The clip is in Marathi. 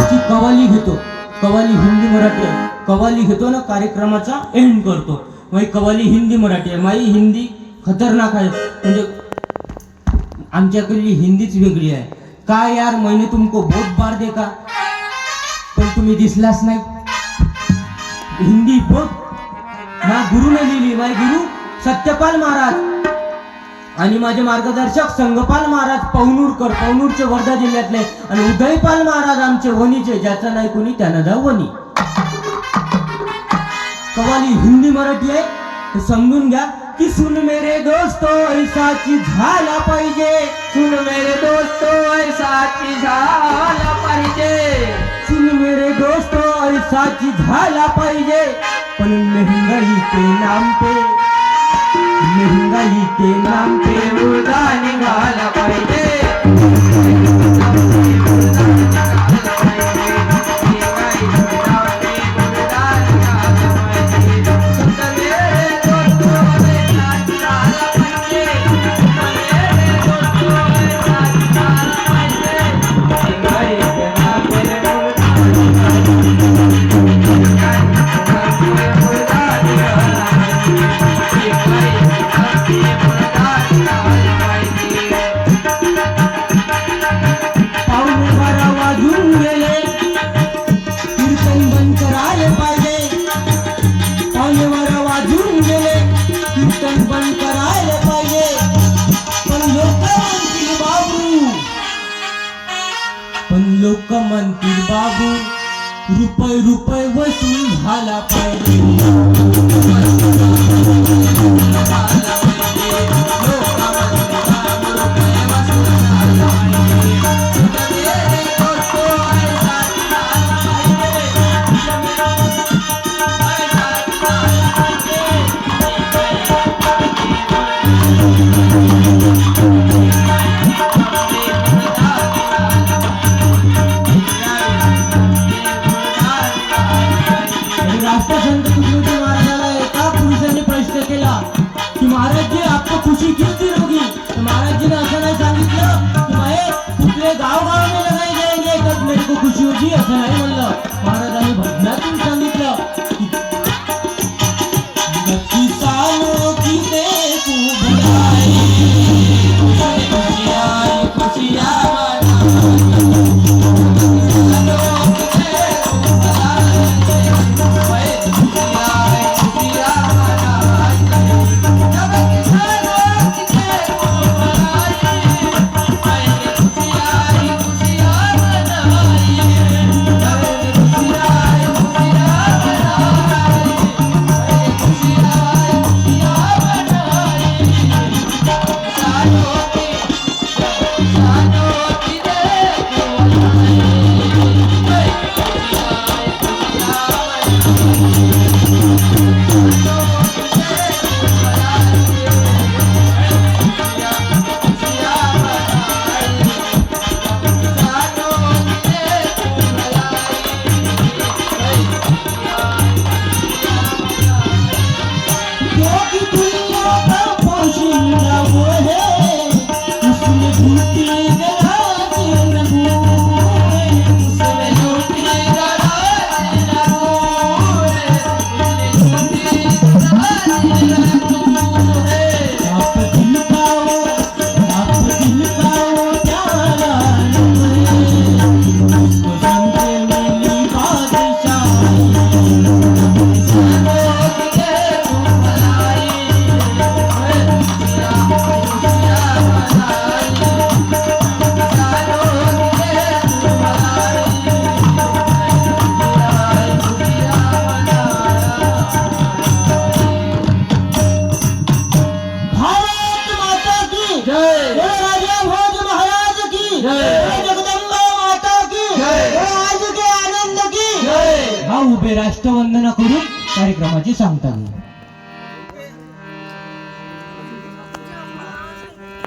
ची कवाली घेतो. कवाली हिंदी मराठी आहे. कवाली घेतो ना कार्यक्रमाचा एंड करतो. माई कवाली हिंदी मराठी आहे. माई हिंदी खतरनाक आहे. म्हणजे आमच्याकडली हिंदीच वेगळी आहे. काय यार मैंने तुमको बहुत बार देखा पण तुम्ही दिसलाच नाही. हिंदी बहुत ना गुरुने लिहिली. माझे गुरु सत्यपाल महाराज आणि माझे मार्गदर्शक संगपाल महाराज पवनूरकर, पवनूरचे वर्धा जिल्ह्यातले, आणि उदयपाल महाराज आमचे वणीचे, ज्याचं नाही कोणी त्यानं जाऊ वणी. कवाली हिंदी मराठी आहे तर समजून घ्या की सुन मेरे दोस्तो ऐसा चीज झाला पाहिजे. सुन मेरे दोस्तों ऐसा चीज झाला पाहिजे. सुन मेरे दोस्तो ऐसा चीज झाला पाहिजे. पण महंगाई के नाम पे, महंगाई के नाम पे मुर्दा निघाला पाहिजे. लोक म्हणतील बाबू रुपये रुपये वसूल झाला पाहिजे. राष्ट्रसंत तुकडोजी महाराजाला एका पुरुषाने प्रश्न केला की महाराज जी आपको खुशी किस दिन होगी. तो महाराज जी ने असं नाही सांगितलं की भाई कुठले गाव में लगाए जाएंगे तब मेरे को खुशी होगी, असं नाही म्हणलं. महाराजांनी भजनातून सांगितलं की नक्की सालो की देखू भलाई खुशियाँ खुशियाँ उभे राष्ट्रवंदना करून कार्यक्रमाची सांगता.